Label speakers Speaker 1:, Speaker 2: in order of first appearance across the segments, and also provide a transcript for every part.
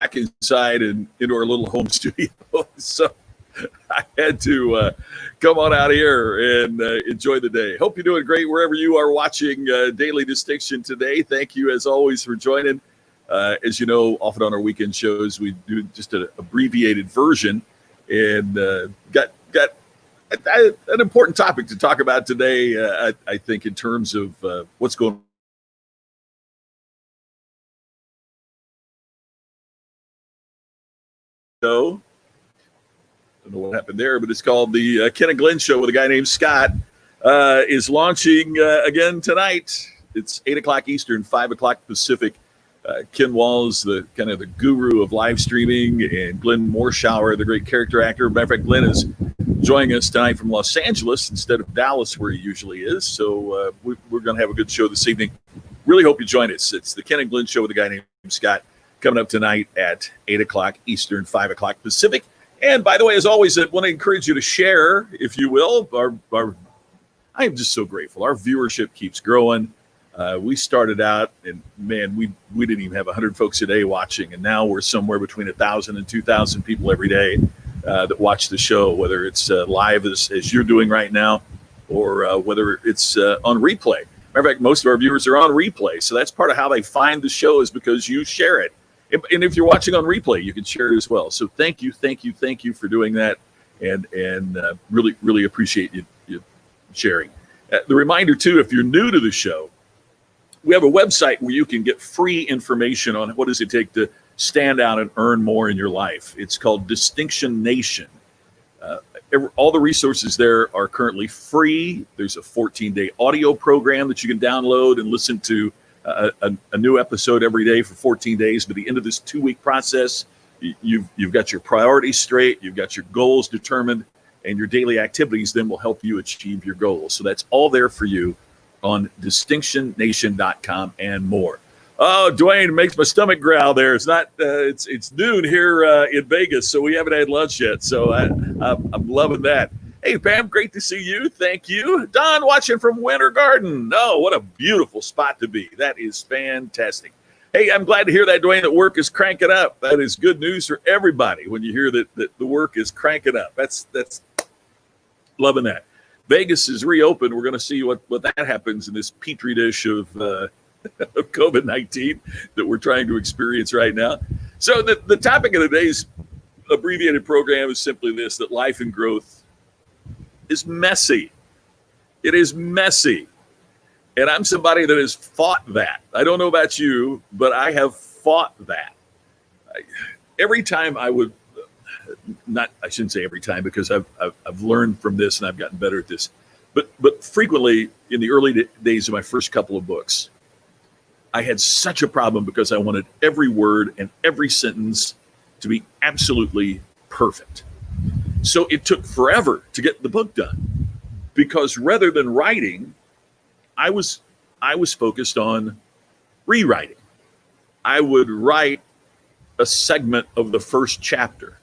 Speaker 1: Back inside and into our little home studio. So I had to come on out here and enjoy the day. Hope you're doing great wherever you are watching Daily Distinction today. Thank you, as always, for joining. As you know, often on our weekend shows, we do just an abbreviated version, and got an important topic to talk about today, I think, in terms of what's going on. Show. Don't know what happened there, but it's called the Ken and Glenn Show with a guy named Scott. Is launching again tonight. It's 8 o'clock Eastern, 5 o'clock Pacific. Ken Walls, the kind of the guru of live streaming, and Glenn Morshower, the great character actor. Matter of fact, Glenn is joining us tonight from Los Angeles instead of Dallas, where he usually is. So we're going to have a good show this evening. Really hope you join us. It's the Ken and Glenn Show with a guy named Scott, coming up tonight at 8 o'clock Eastern, 5 o'clock Pacific. And by the way, as always, I want to encourage you to share, if you will. I am just so grateful. Our viewership keeps growing. We started out, and man, we didn't even have 100 folks a day watching, and now we're somewhere between 1,000 and 2,000 people every day that watch the show, whether it's live as you're doing right now, or whether it's on replay. Matter of fact, most of our viewers are on replay, so that's part of how they find the show, is because you share it. And if you're watching on replay, you can share it as well. So thank you for doing that, and really, really appreciate you sharing. The reminder, too, if you're new to the show, we have a website where you can get free information on what does it take to stand out and earn more in your life. It's called Distinction Nation. All the resources there are currently free. There's a 14-day audio program that you can download and listen to a new episode every day for 14 days. By the end of this 2-week process, you've got your priorities straight, you've got your goals determined, and your daily activities then will help you achieve your goals. So that's all there for you on distinctionnation.com and more. Oh, Dwayne makes my stomach growl there. It's not. It's noon here in Vegas, so we haven't had lunch yet. So I'm loving that. Hey, Pam, great to see you. Thank you. Don, watching from Winter Garden. Oh, what a beautiful spot to be. That is fantastic. Hey, I'm glad to hear that, Dwayne, that work is cranking up. That is good news for everybody when you hear that the work is cranking up. That's loving that. Vegas is reopened. We're going to see what that happens in this petri dish of COVID-19 that we're trying to experience right now. So the topic of today's abbreviated program is simply this, that life and growth is messy. It is messy. And I'm somebody that has fought that. I don't know about you, but I have fought that. Every time I would, I shouldn't say every time, because I've learned from this and I've gotten better at this. But frequently in the early days of my first couple of books, I had such a problem because I wanted every word and every sentence to be absolutely perfect. So it took forever to get the book done, because rather than writing, I was focused on rewriting. I would write a segment of the first chapter,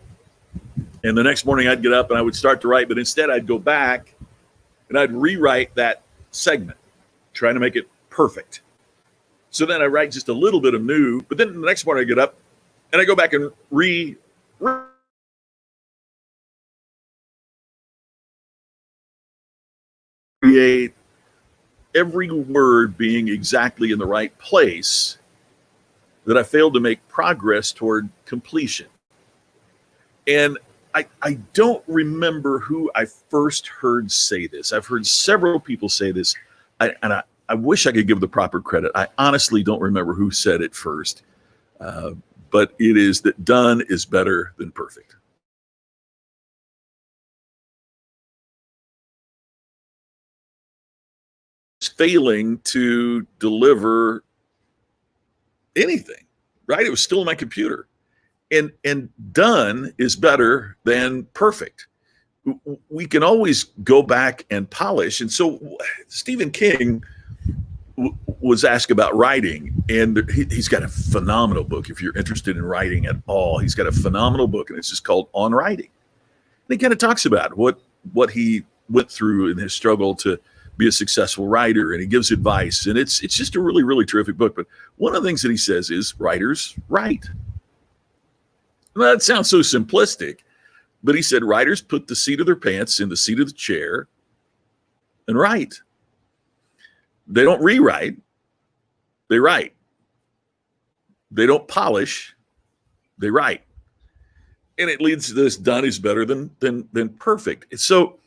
Speaker 1: and the next morning I'd get up and I would start to write, but instead I'd go back and I'd rewrite that segment, trying to make it perfect. So then I write just a little bit of new, but then the next morning I get up and I go back and create every word being exactly in the right place, that I failed to make progress toward completion. And I don't remember who I first heard say this. I've heard several people say this, and I wish I could give the proper credit. I honestly don't remember who said it first, but it is that done is better than perfect. Failing to deliver anything, right? It was still in my computer. And done is better than perfect. we can always go back and polish. And so Stephen King was asked about writing, and he's got a phenomenal book. If you're interested in writing at all, he's got a phenomenal book, and it's just called On Writing. And he kind of talks about what he went through in his struggle to be a successful writer, and he gives advice, and it's just a really, really terrific book. But one of the things that he says is writers write. Well, that sounds so simplistic, but he said writers put the seat of their pants in the seat of the chair and write. They don't rewrite, they write. They don't polish, they write. And it leads to this: done is better than perfect. So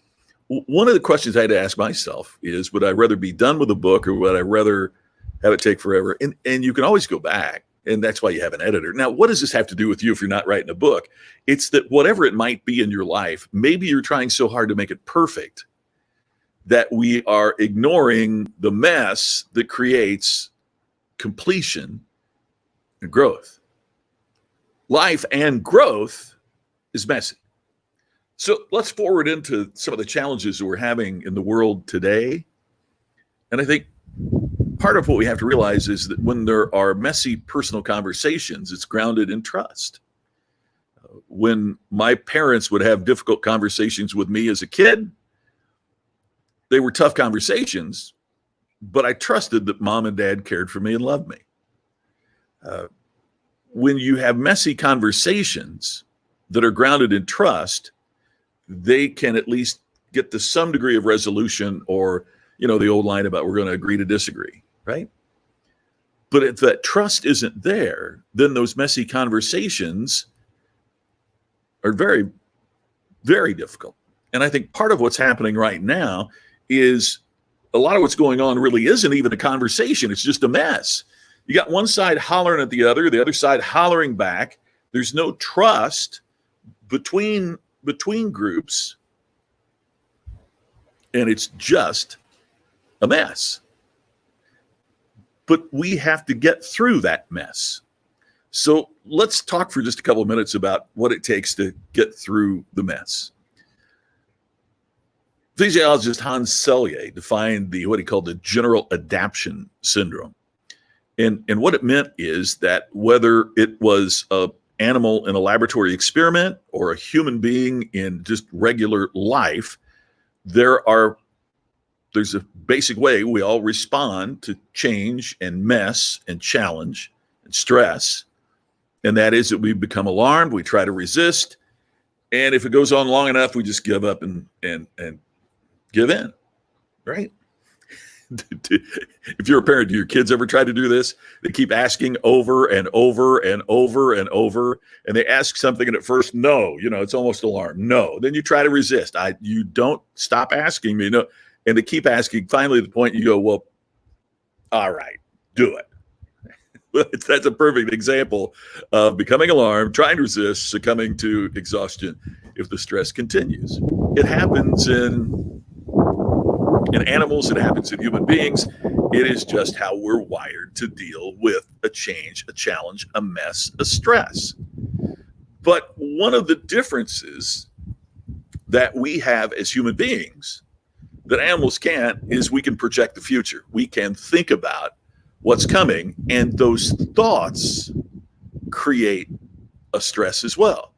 Speaker 1: one of the questions I had to ask myself is, would I rather be done with a book, or would I rather have it take forever? And you can always go back, and that's why you have an editor. Now, what does this have to do with you if you're not writing a book? It's that whatever it might be in your life, maybe you're trying so hard to make it perfect that we are ignoring the mess that creates completion and growth. Life and growth is messy. So let's forward into some of the challenges that we're having in the world today. And I think part of what we have to realize is that when there are messy personal conversations, it's grounded in trust. When my parents would have difficult conversations with me as a kid, they were tough conversations, but I trusted that mom and dad cared for me and loved me. When you have messy conversations that are grounded in trust, they can at least get to some degree of resolution, or, the old line about we're going to agree to disagree, right? But if that trust isn't there, then those messy conversations are very, very difficult. And I think part of what's happening right now is a lot of what's going on really isn't even a conversation. It's just a mess. You got one side hollering at the other side hollering back. There's no trust between groups, and it's just a mess. But we have to get through that mess. So let's talk for just a couple of minutes about what it takes to get through the mess. Physiologist Hans Selye defined what he called the general adaptation syndrome. And what it meant is that whether it was an animal in a laboratory experiment or a human being in just regular life, there's a basic way we all respond to change and mess and challenge and stress. And that is that we become alarmed, we try to resist. And if it goes on long enough, we just give up and give in, right? If you're a parent, do your kids ever try to do this? They keep asking over and over and over and over, and they ask something, and at first, no, it's almost alarm. No. Then you try to resist. You don't stop asking me. No. And they keep asking. Finally, at the point you go, well, all right, do it. That's a perfect example of becoming alarmed, trying to resist, succumbing to exhaustion if the stress continues. It happens in animals, it happens in human beings. It is just how we're wired to deal with a change, a challenge, a mess, a stress. But one of the differences that we have as human beings that animals can't is we can project the future. We can think about what's coming, and those thoughts create a stress as well.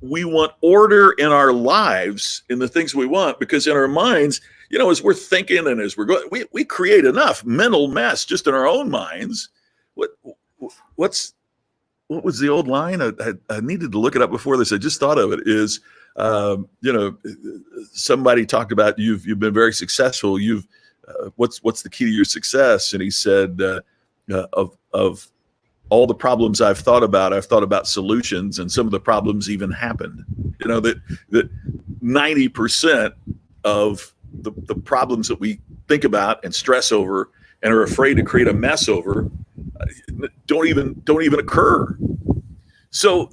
Speaker 1: We want order in our lives, in the things we want, because in our minds, as we're thinking and as we're going, we create enough mental mess just in our own minds. What was the old line? I needed to look it up before this. I just thought of it. Is somebody talked about you've been very successful. What's the key to your success? And he said of all the problems I've thought about solutions, and some of the problems even happened. That 90% of the problems that we think about and stress over and are afraid to create a mess over don't even occur. So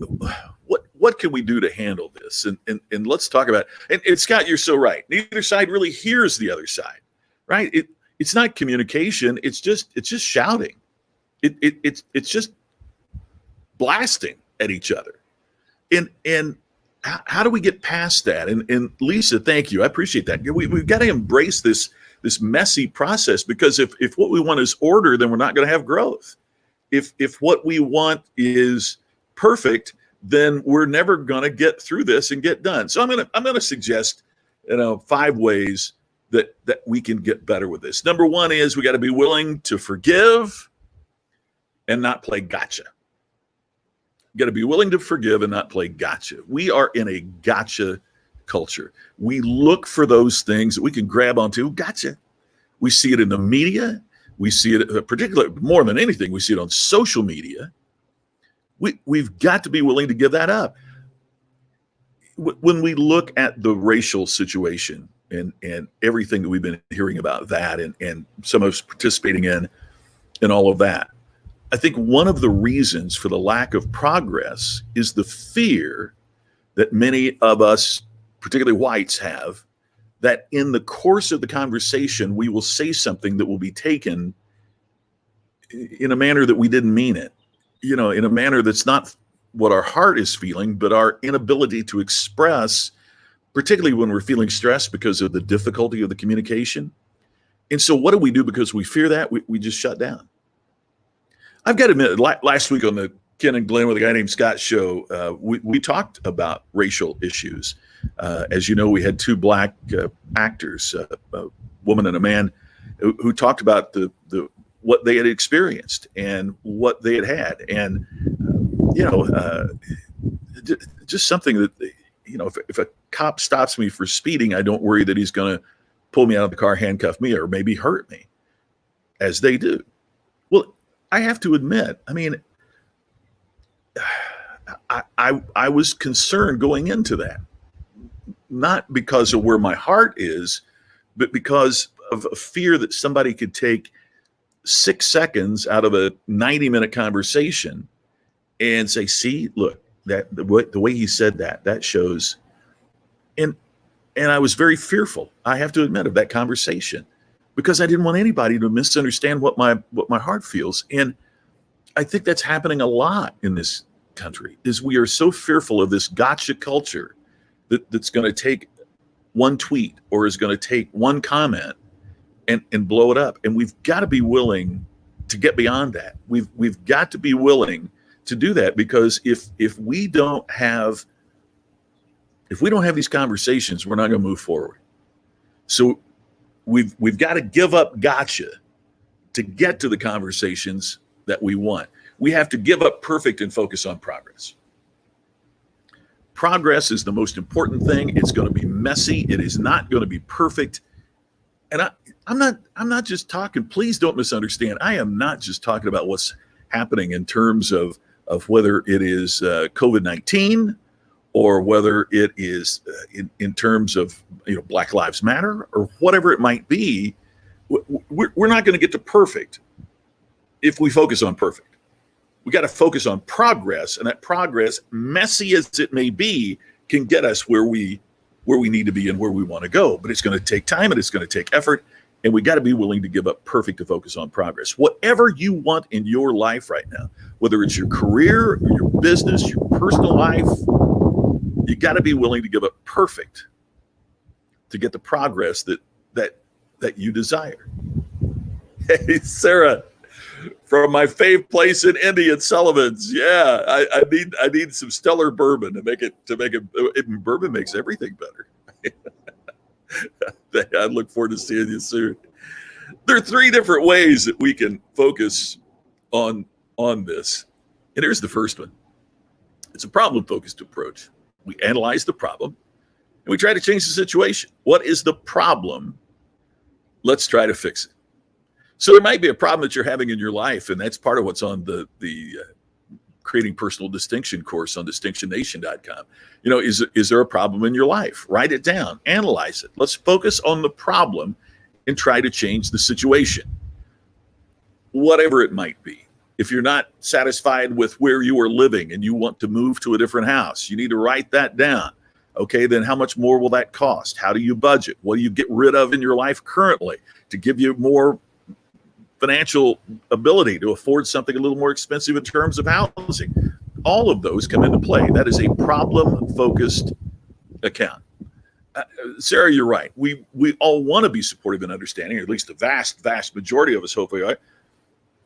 Speaker 1: what can we do to handle this? And let's talk about it. And Scott, you're so right. Neither side really hears the other side, right? It's not communication. It's just shouting. It's just blasting at each other. And how do we get past that? And Lisa, thank you. I appreciate that. We've got to embrace this messy process, because if what we want is order, then we're not going to have growth. If what we want is perfect, then we're never going to get through this and get done. So I'm going to suggest 5 ways that we can get better with this. Number 1 is we got to be willing to forgive and not play gotcha. You got to be willing to forgive and not play gotcha. We are in a gotcha culture. We look for those things that we can grab onto. Gotcha. We see it in the media. We see it, particularly more than anything, we see it on social media. We've got to be willing to give that up. When we look at the racial situation and everything that we've been hearing about that, and some of us participating in all of that, I think one of the reasons for the lack of progress is the fear that many of us, particularly whites, have, that in the course of the conversation, we will say something that will be taken in a manner that we didn't mean it, in a manner that's not what our heart is feeling, but our inability to express, particularly when we're feeling stressed because of the difficulty of the communication. And so what do we do because we fear that? We just shut down. I've got to admit, last week on the Ken and Glenn with a guy named Scott show, we talked about racial issues. As you know, we had 2 black actors, a woman and a man, who talked about what they had experienced and what they had. And, just something that, if a cop stops me for speeding, I don't worry that he's going to pull me out of the car, handcuff me, or maybe hurt me, as they do. Well, I have to admit, I was concerned going into that, not because of where my heart is, but because of a fear that somebody could take 6 seconds out of a 90-minute conversation and say, see, look, that the way he said that shows. And I was very fearful, I have to admit, of that conversation, because I didn't want anybody to misunderstand what my heart feels. And I think that's happening a lot in this country, is we are so fearful of this gotcha culture that's going to take one tweet or is going to take one comment and blow it up. And we've got to be willing to get beyond that. We've got to be willing to do that, because if we don't have these conversations, we're not going to move forward. So we've got to give up gotcha to get to the conversations that we want. We have to give up perfect and focus on progress. Progress is the most important thing. It's going to be messy. It is not going to be perfect. And I'm not just talking, please don't misunderstand. I am not just talking about what's happening in terms of whether it is COVID-19 or whether it is in terms of Black Lives Matter or whatever it might be. We're not going to get to perfect if we focus on perfect. We got to focus on progress, and that progress, messy as it may be, can get us where we need to be and where we want to go. But it's going to take time and it's going to take effort, and we got to be willing to give up perfect to focus on progress. Whatever you want in your life right now, whether it's your career, your business, your personal life, you got to be willing to give up perfect to get the progress that you desire. Hey, Sarah, from my fave place in Indy at Sullivan's. Yeah, I need some stellar bourbon to make it. Bourbon makes everything better. I look forward to seeing you soon. There are 3 different ways that we can focus on this. And here's the first one. It's a problem-focused approach. We analyze the problem and we try to change the situation. What is the problem? Let's try to fix it. So there might be a problem that you're having in your life, and that's part of what's on the Creating Personal Distinction course on DistinctionNation.com. Is there a problem in your life? Write it down, analyze it. Let's focus on the problem and try to change the situation, whatever it might be. If you're not satisfied with where you are living and you want to move to a different house, you need to write that down. Okay, then how much more will that cost? How do you budget? What do you get rid of in your life currently to give you more financial ability to afford something a little more expensive in terms of housing? all of those come into play. That is a problem-focused account. Sarah, you're right. We all want to be supportive and understanding, or at least the vast majority of us hopefully are.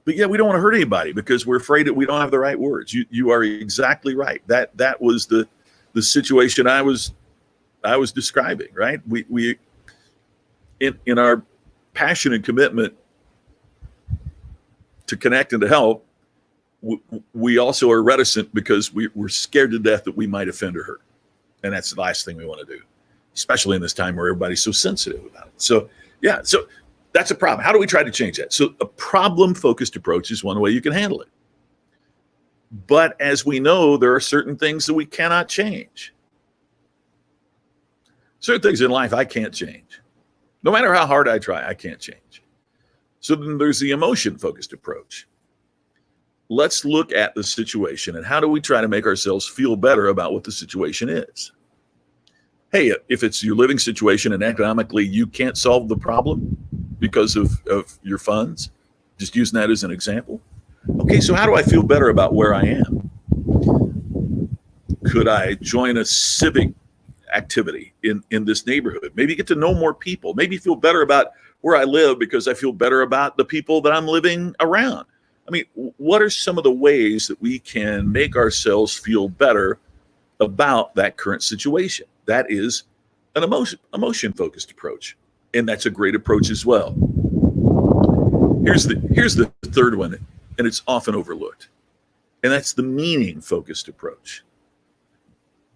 Speaker 1: But yeah, we don't want to hurt anybody because we're afraid that we don't have the right words. You are exactly right. That was the situation I was describing, right? We in our passion and commitment to connect and to help, we also are reticent because we're scared to death that we might offend or hurt. And that's the last thing we want to do, especially in this time where everybody's so sensitive about it. So yeah, so that's a problem. How do we try to change that? So a problem-focused approach is one way you can handle it. But as we know, there are certain things that we cannot change. Certain things in life I can't change. No matter how hard I try, I can't change. So then there's the emotion-focused approach. Let's look at the situation and how do we try to make ourselves feel better about what the situation is. Hey, if it's your living situation and economically you can't solve the problem because of your funds, just using that as an example. Okay, so how do I feel better about where I am? Could I join a civic activity in this neighborhood? Maybe get to know more people. Maybe feel better about where I live because I feel better about the people that I'm living around. I mean, what are some of the ways that we can make ourselves feel better about that current situation? That is an emotion-focused approach, and that's a great approach as well. Here's the third one, and it's often overlooked, and that's the meaning-focused approach.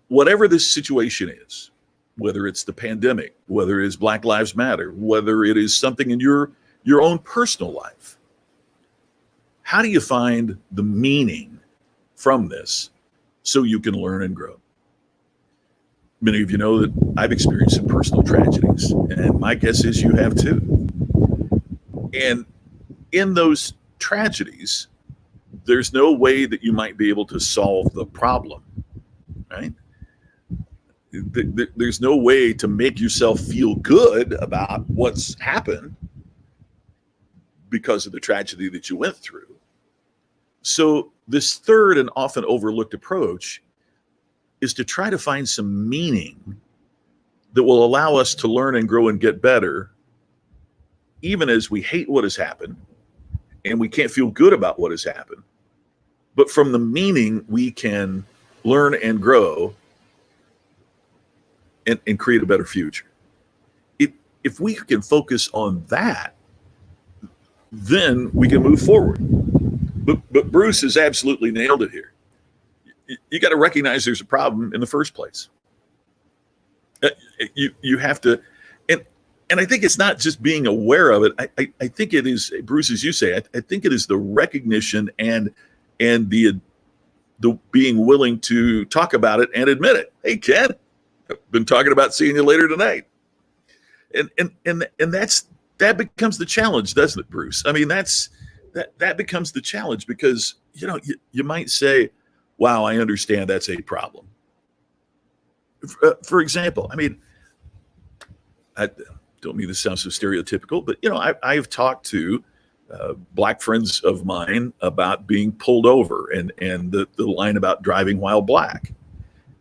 Speaker 1: Whatever this situation is, whether it's the pandemic, whether it is Black Lives Matter, whether it is something in your own personal life, how do you find the meaning from this so you can learn and grow? Many of you know that I've experienced some personal tragedies, and my guess is you have too. And in those tragedies, there's no way that you might be able to solve the problem, right? There's no way to make yourself feel good about what's happened because of the tragedy that you went through. So this third and often overlooked approach is to try to find some meaning that will allow us to learn and grow and get better, even as we hate what has happened and we can't feel good about what has happened. But from the meaning, we can learn and grow and create a better future. If we can focus on that, then we can move forward. But Bruce has absolutely nailed it here. You got to recognize there's a problem in the first place. You have to, and I think it's not just being aware of it. I think it is, Bruce, as you say, I think it is the recognition and the being willing to talk about it and admit it. Hey, Ken, I've been talking about seeing you later tonight. And that becomes the challenge, doesn't it, Bruce? I mean, that becomes the challenge because, you might say, wow, I understand that's a problem. For example, I mean, I don't mean this sounds so stereotypical, but, I've talked to Black friends of mine about being pulled over and the line about driving while Black.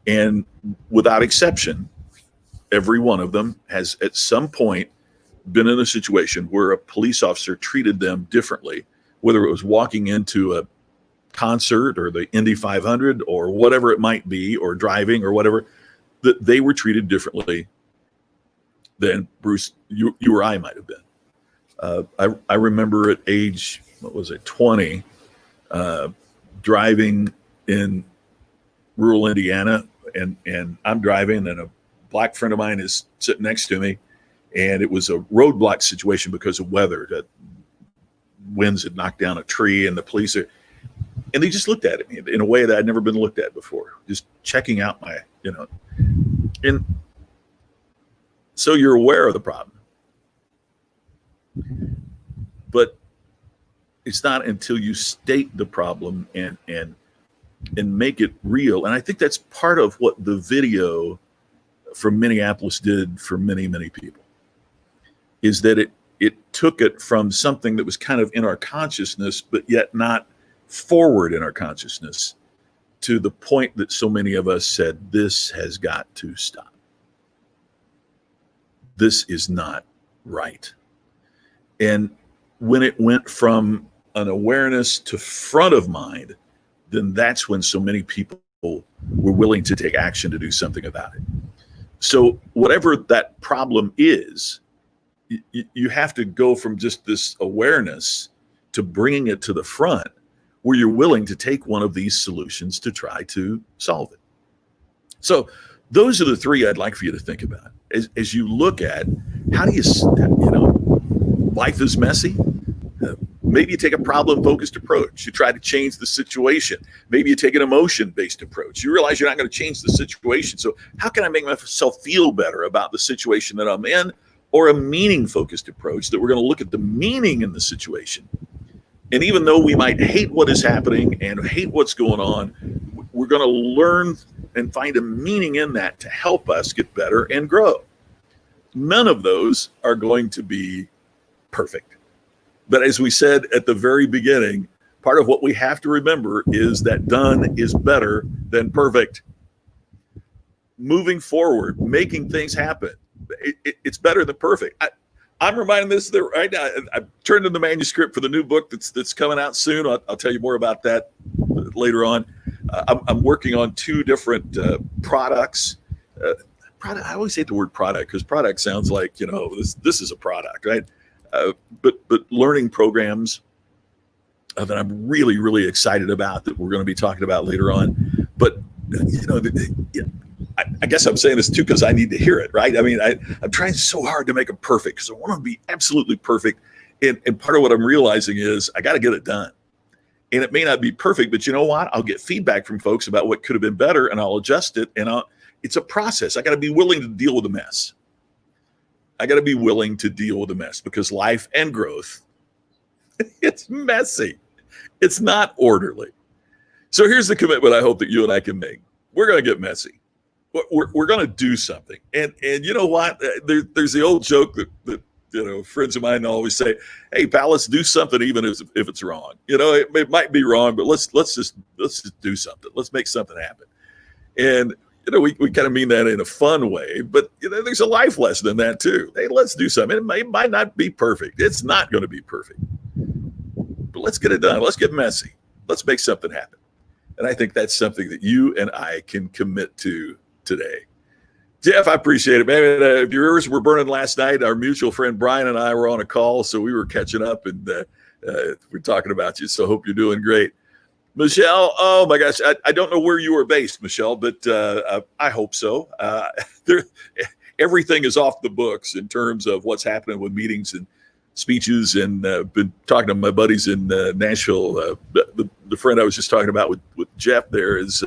Speaker 1: And without exception, every one of them has at some point been in a situation where a police officer treated them differently, whether it was walking into a concert or the Indy 500 or whatever it might be, or driving or whatever, that they were treated differently than Bruce, you or I might have been. I remember at age, 20, driving in rural Indiana, and I'm driving, and a Black friend of mine is sitting next to me, and it was a roadblock situation because of weather. That winds had knocked down a tree, and the police and they just looked at me in a way that I'd never been looked at before, just checking out my, and so you're aware of the problem, but it's not until you state the problem and make it real. And I think that's part of what the video from Minneapolis did for many, many people, is that it took it from something that was kind of in our consciousness, but yet not forward in our consciousness, to the point that so many of us said, this has got to stop. This is not right. And when it went from an awareness to front of mind, then that's when so many people were willing to take action to do something about it. So whatever that problem is, you have to go from just this awareness to bringing it to the front, where you're willing to take one of these solutions to try to solve it. So those are the three I'd like for you to think about as you look at how do you life is messy. Maybe you take a problem-focused approach. You try to change the situation. Maybe you take an emotion-based approach. You realize you're not going to change the situation. So how can I make myself feel better about the situation that I'm in? Or a meaning-focused approach that we're going to look at the meaning in the situation. And even though we might hate what is happening and hate what's going on, we're going to learn and find a meaning in that to help us get better and grow. None of those are going to be perfect. But as we said at the very beginning, part of what we have to remember is that done is better than perfect. Moving forward, making things happen, it's better than perfect. I'm reminding this that right now. I've turned in the manuscript for the new book that's coming out soon. I'll tell you more about that later on. I'm working on two different products. I always hate the word product because product sounds like this is a product, right? But learning programs that I'm really, really excited about that we're going to be talking about later on. But I guess I'm saying this too because I need to hear it, right? I mean, I'm trying so hard to make them perfect because I want them to be absolutely perfect. And part of what I'm realizing is I got to get it done. And it may not be perfect, but you know what? I'll get feedback from folks about what could have been better, and I'll adjust it. And it's a process. I got to be willing to deal with the mess. I got to be willing to deal with the mess because life and growth, it's messy. It's not orderly. So here's the commitment I hope that you and I can make. We're going to get messy. We're going to do something. And you know what? There's the old joke that friends of mine always say, hey, pal, let's do something even if it's wrong. It might be wrong, but let's just do something. Let's make something happen. And we kind of mean that in a fun way, but there's a life lesson in that too. Hey, let's do something. It might not be perfect. It's not going to be perfect. But let's get it done. Let's get messy. Let's make something happen. And I think that's something that you and I can commit to today. Jeff, I appreciate it, man. If your ears were burning last night, our mutual friend Brian and I were on a call, so we were catching up and we're talking about you. So hope you're doing great. Michelle, oh my gosh, I don't know where you are based, Michelle, but I hope so. Everything is off the books in terms of what's happening with meetings and speeches, and been talking to my buddies in Nashville. The friend I was just talking about with Jeff there is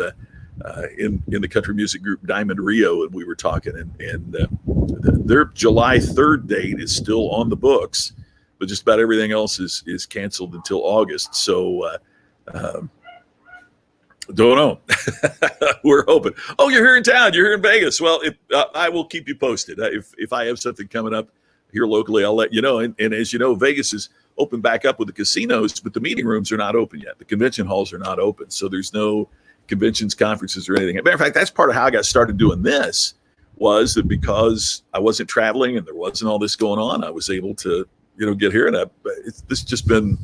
Speaker 1: in the country music group Diamond Rio, and we were talking, and their July 3rd date is still on the books, but just about everything else is canceled until August. So don't know. We're hoping. Oh, you're here in town. You're here in Vegas. Well, I will keep you posted. If I have something coming up here locally, I'll let you know. And as you know, Vegas is open back up with the casinos, but the meeting rooms are not open yet. The convention halls are not open. So there's no conventions, conferences, or anything. As a matter of fact, that's part of how I got started doing this, was that because I wasn't traveling and there wasn't all this going on, I was able to, get here. And this has just been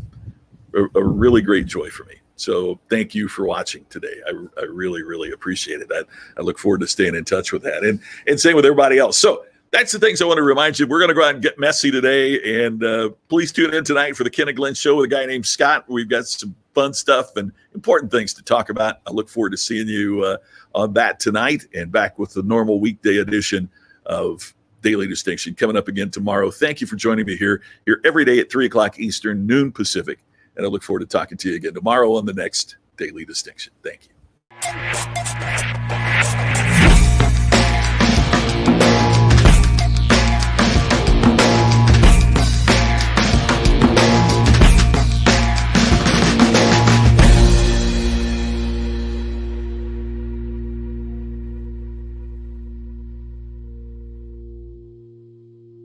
Speaker 1: a really great joy for me. So thank you for watching today. I really, really appreciate it. I look forward to staying in touch with that, and same with everybody else. So that's the things I want to remind you. We're going to go out and get messy today, and please tune in tonight for the Ken and Glenn Show with a guy named Scott. We've got some fun stuff and important things to talk about. I look forward to seeing you on that tonight, and back with the normal weekday edition of Daily Distinction coming up again tomorrow. Thank you for joining me here every day at 3 o'clock Eastern, noon Pacific. And I look forward to talking to you again tomorrow on the next Daily Distinction. Thank you.